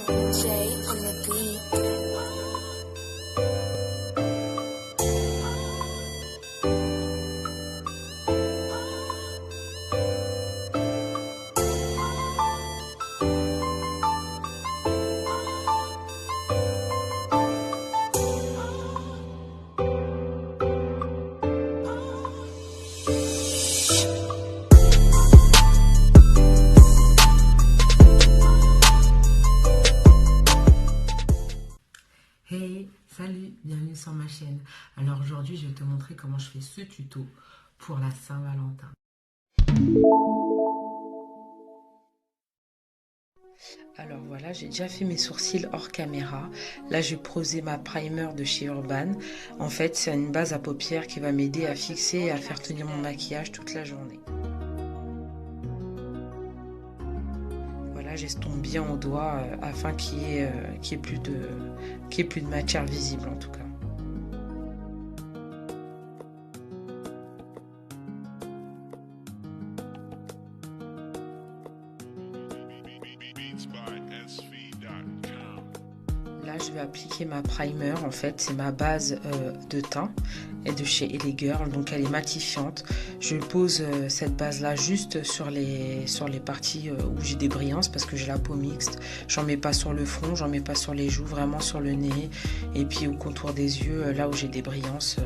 Jay on the beat. Hey, salut, bienvenue sur ma chaîne. Alors aujourd'hui, je vais te montrer comment je fais ce tuto pour la Saint-Valentin. Alors voilà, j'ai déjà fait mes sourcils hors caméra. Là, je vais poser ma primer de chez Urban. En fait, c'est une base à paupières qui va m'aider à fixer et à faire tenir mon maquillage toute la journée. Voilà, j'estompe bien au doigt afin qu'il y ait plus de matière visible en tout cas. Là, je vais appliquer ma primer. En fait, c'est ma base de teint et de chez LA Girl. Donc, elle est matifiante. Je pose cette base-là juste sur les parties où j'ai des brillances parce que j'ai la peau mixte. J'en mets pas sur le front, j'en mets pas sur les joues, vraiment sur le nez. Et puis au contour des yeux, là où j'ai des brillances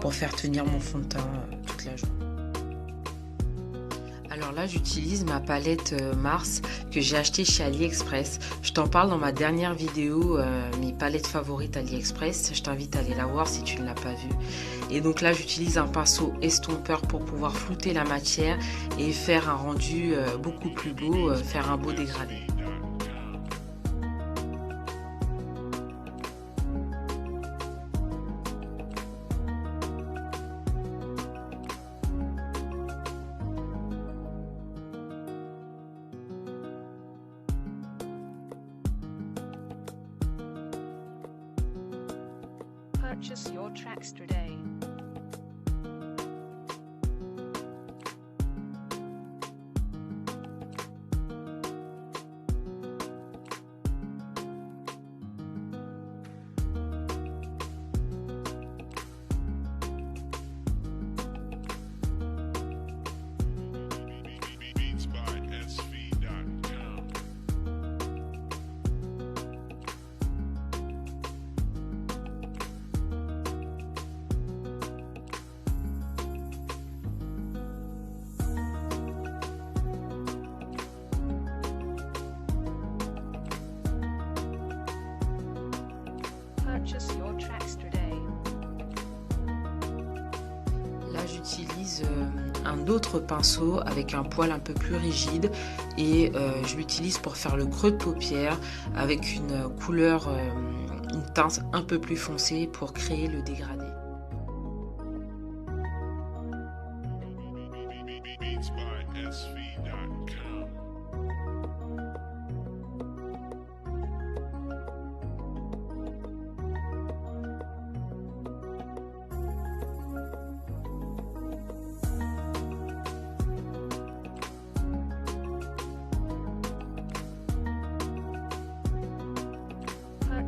pour faire tenir mon fond de teint toute la journée. Alors là, j'utilise ma palette Mars que j'ai achetée chez AliExpress. Je t'en parle dans ma dernière vidéo, mes palettes favorites AliExpress. Je t'invite à aller la voir si tu ne l'as pas vue. Et donc là, j'utilise un pinceau estompeur pour pouvoir flouter la matière et faire un rendu beaucoup plus beau, faire un beau dégradé. Purchase your tracks today. Purchase your tracks today. Là, j'utilise un autre pinceau avec un poil un peu plus rigide et je l'utilise pour faire le creux de paupière avec une couleur, une teinte un peu plus foncée pour créer le dégradé.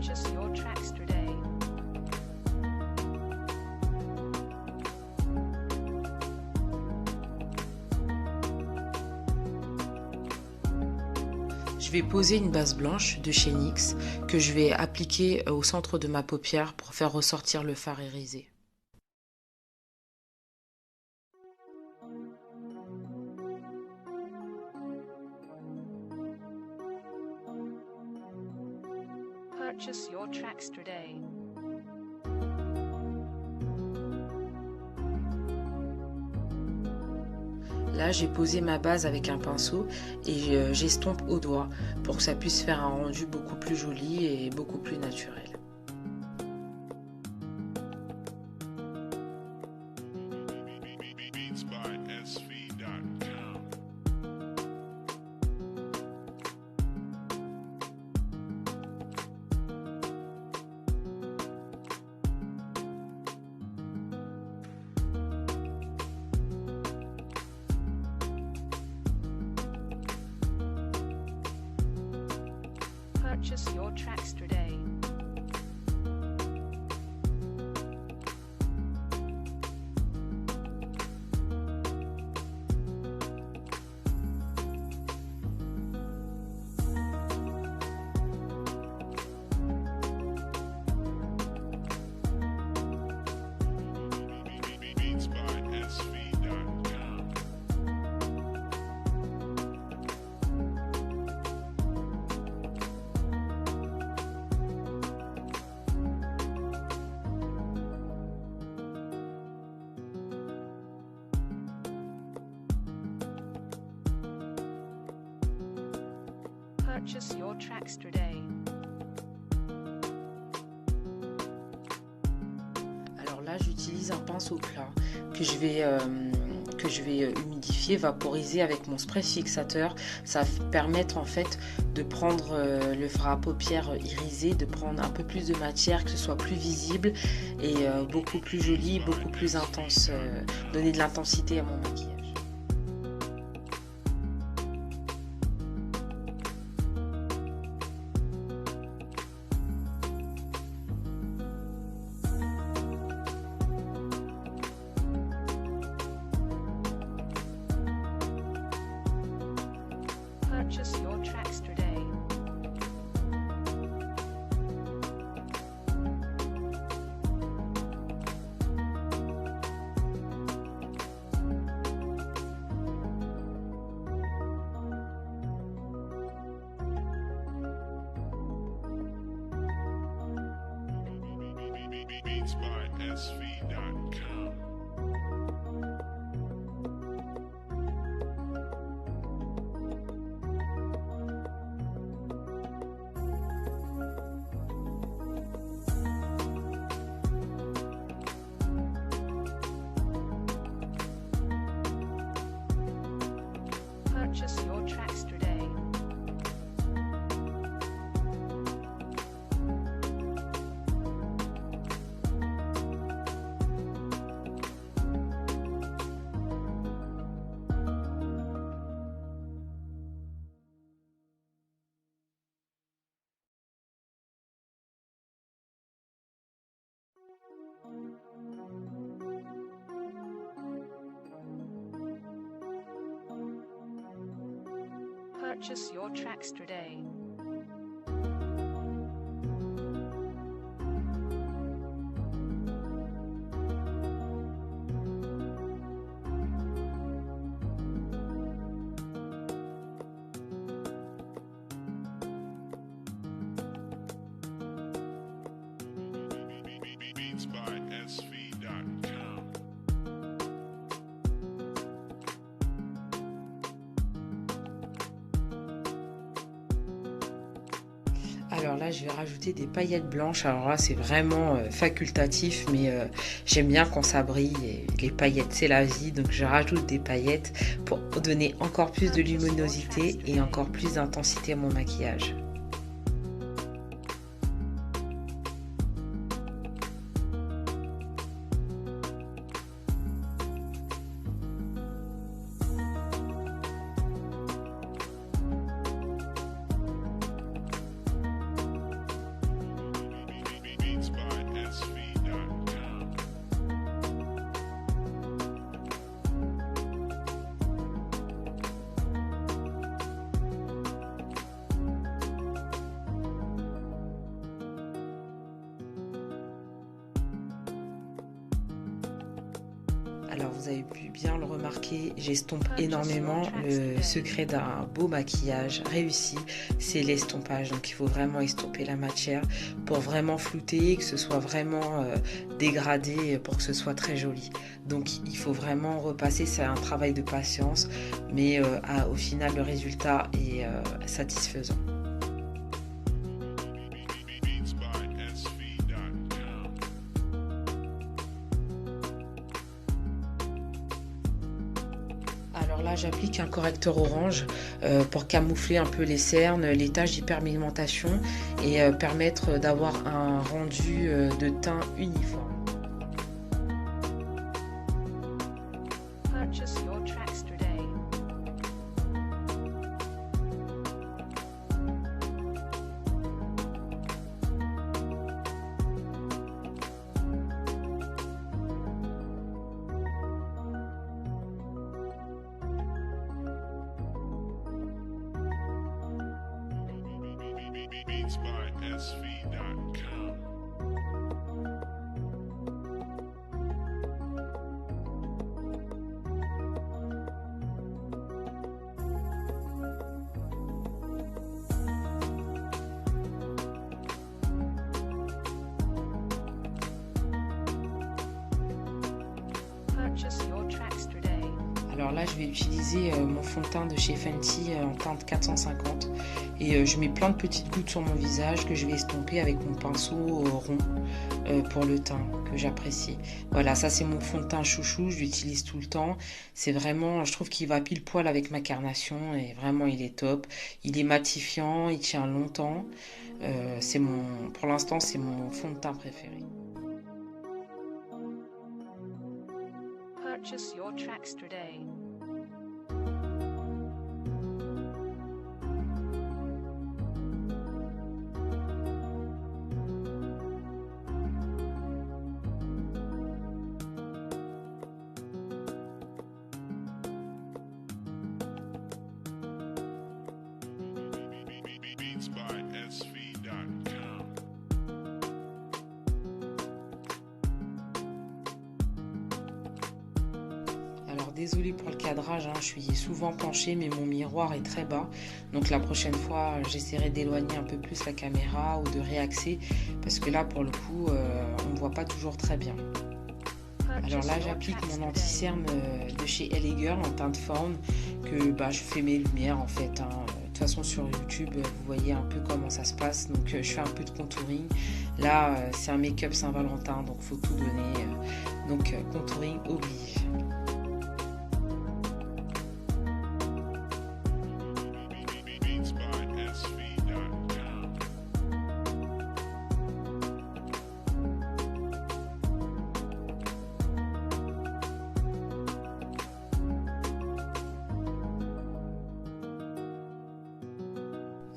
Purchase your tracks today. Je vais poser une base blanche de chez NYX que je vais appliquer au centre de ma paupière pour faire ressortir le fard irisé. Purchase your tracks today. Là, j'ai posé ma base avec un pinceau et j'estompe au doigt pour que ça puisse faire un rendu beaucoup plus joli et beaucoup plus naturel. Purchase your tracks today. Purchase your tracks today. Alors là, j'utilise un pinceau plat que je vais humidifier, vaporiser avec mon spray fixateur. Ça va permettre en fait de prendre le fard à paupières irisé, de prendre un peu plus de matière, que ce soit plus visible et beaucoup plus joli, beaucoup plus intense, donner de l'intensité à mon maquillage. Purchase your tracks today. BeatsBySV.com. Purchase your tracks today. Purchase your tracks today. BeatsBySV.com. Alors là, je vais rajouter des paillettes blanches. Alors là, c'est vraiment facultatif, mais j'aime bien quand ça brille. Et les paillettes, c'est la vie. Donc, je rajoute des paillettes pour donner encore plus de luminosité et encore plus d'intensité à mon maquillage. BeatsBySV.com. Alors vous avez pu bien le remarquer, j'estompe énormément. Le secret d'un beau maquillage réussi, c'est l'estompage. Donc il faut vraiment estomper la matière pour vraiment flouter, que ce soit vraiment dégradé, pour que ce soit très joli. Donc il faut vraiment repasser, c'est un travail de patience, mais au final le résultat est satisfaisant. BeatsBySV.com. Alors là, j'applique un correcteur orange pour camoufler un peu les cernes, les taches d'hyperpigmentation et permettre d'avoir un rendu de teint uniforme. Purchase your tracks today. Purchase your tracks today. Alors là, je vais utiliser mon fond de teint de chez Fenty en teinte 450 et je mets plein de petites gouttes sur mon visage que je vais estomper avec mon pinceau rond pour le teint que j'apprécie. Voilà, ça c'est mon fond de teint chouchou, je l'utilise tout le temps. C'est vraiment, je trouve qu'il va pile poil avec ma carnation et vraiment il est top. Il est matifiant, il tient longtemps. Pour l'instant, c'est mon fond de teint préféré. Purchase your tracks today. Alors désolée pour le cadrage, hein, je suis souvent penchée mais mon miroir est très bas. Donc la prochaine fois j'essaierai d'éloigner un peu plus la caméra ou de réaxer parce que là pour le coup on ne voit pas toujours très bien. Alors là j'applique mon anti-cerne de chez LA Girl en teinte faune que je fais mes lumières en fait. Hein. De toute façon sur YouTube vous voyez un peu comment ça se passe. Donc je fais un peu de contouring. Là c'est un make-up Saint-Valentin donc faut tout donner. Donc contouring oblige.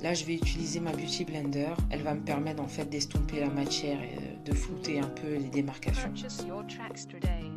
Là, je vais utiliser ma Beauty Blender. Elle va me permettre en fait d'estomper la matière et de flouter un peu les démarcations. Purchase your tracks today.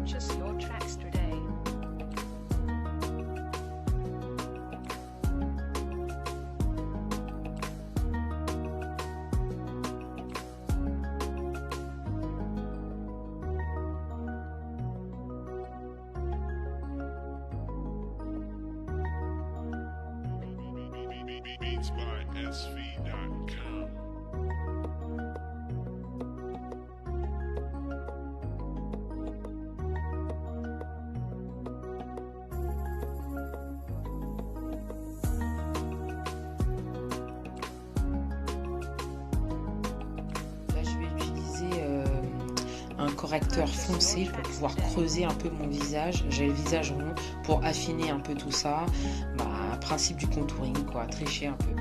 Purchase your tracks today. Beats by SV.com. Là, je vais utiliser un correcteur foncé pour pouvoir creuser un peu mon visage. J'ai le visage rond pour affiner un peu tout ça. Principe du contouring, quoi, tricher un peu.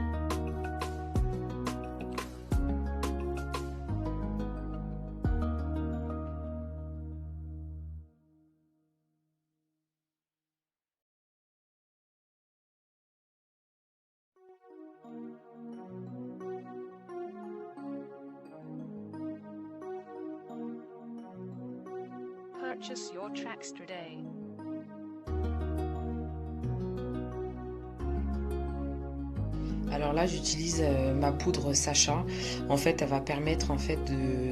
Purchase your tracks today. Alors là, j'utilise ma poudre Sacha. En fait, elle va permettre en fait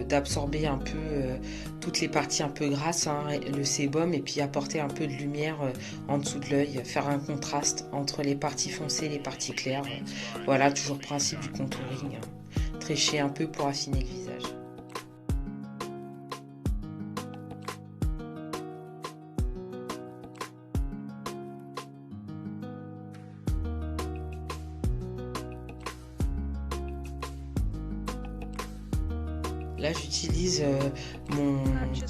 d'absorber un peu toutes les parties un peu grasses, hein, le sébum, et puis apporter un peu de lumière en dessous de l'œil, faire un contraste entre les parties foncées et les parties claires. Voilà, toujours principe du contouring. Hein. Tricher un peu pour affiner le visage. Là, j'utilise mon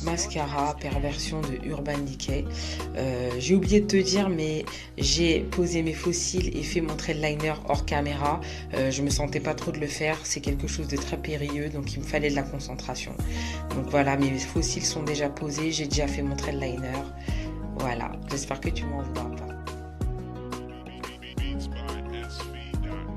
mascara Perversion de Urban Decay. J'ai oublié de te dire, mais j'ai posé mes faux cils et fait mon trail liner hors caméra. Je me sentais pas trop de le faire. C'est quelque chose de très périlleux, donc il me fallait de la concentration. Donc voilà, mes faux cils sont déjà posés. J'ai déjà fait mon trail liner. Voilà, j'espère que tu m'en voudras pas. Beats by SV.com.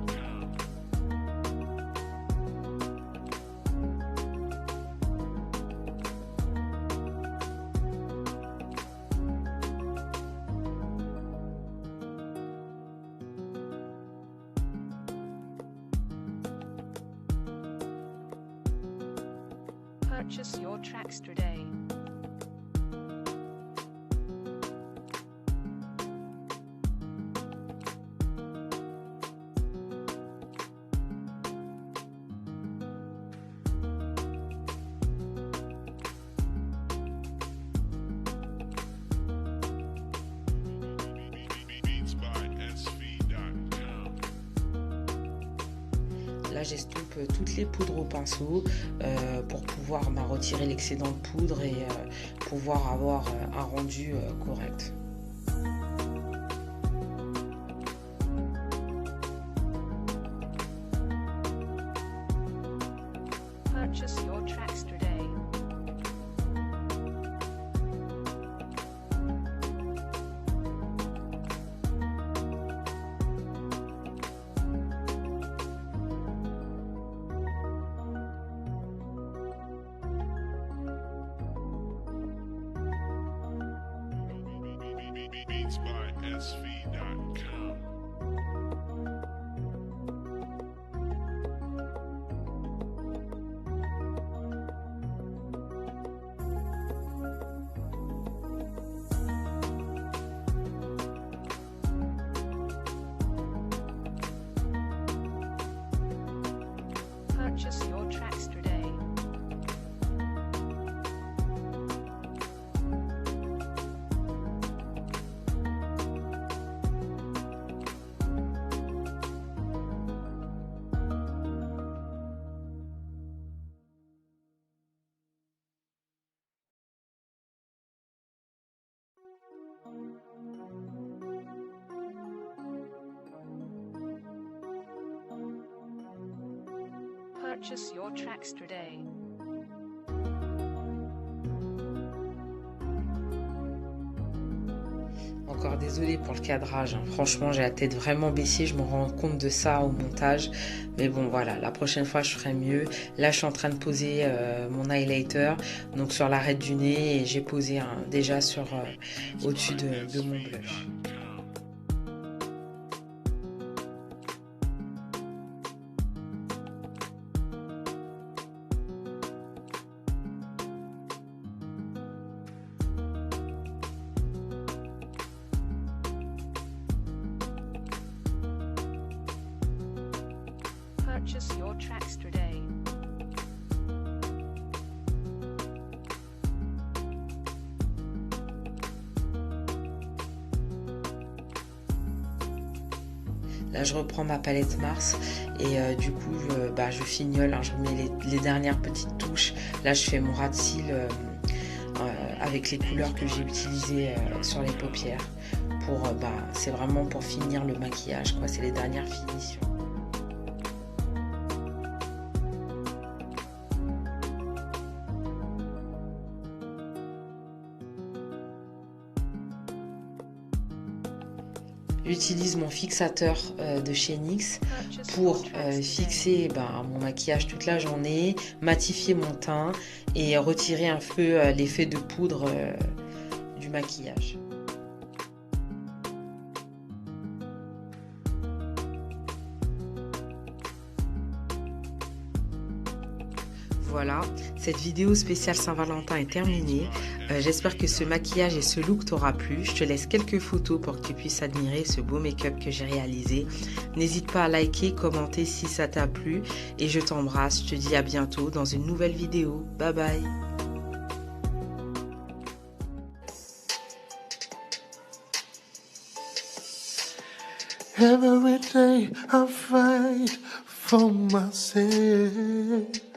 Purchase your tracks today. Beats by SV.com. Là, j'estompe toutes les poudres au pinceau pour pouvoir retirer l'excédent de poudre et pouvoir avoir un rendu correct. Purchase your tracks today. Beats by SV.com. Purchase your tracks today. Purchase your tracks today. Encore désolée pour le cadrage, hein. Franchement, j'ai la tête vraiment baissée, je me rends compte de ça au montage. Mais bon, voilà, la prochaine fois, je ferai mieux. Là, je suis en train de poser mon highlighter, donc sur l'arête du nez, et j'ai posé déjà sur au-dessus de mon blush. Purchase your tracks today. Là, je reprends ma palette Mars et du coup, je fignole, hein, je remets les dernières petites touches. Là, je fais mon ras de cils avec les couleurs que j'ai utilisées sur les paupières. C'est vraiment pour finir le maquillage, quoi. C'est les dernières finitions. J'utilise mon fixateur de chez NYX pour fixer mon maquillage toute la journée, matifier mon teint et retirer un peu l'effet de poudre du maquillage. Voilà, cette vidéo spéciale Saint-Valentin est terminée. J'espère que ce maquillage et ce look t'aura plu. Je te laisse quelques photos pour que tu puisses admirer ce beau make-up que j'ai réalisé. N'hésite pas à liker, commenter si ça t'a plu. Et je t'embrasse, je te dis à bientôt dans une nouvelle vidéo. Bye bye. Every day I fight for myself.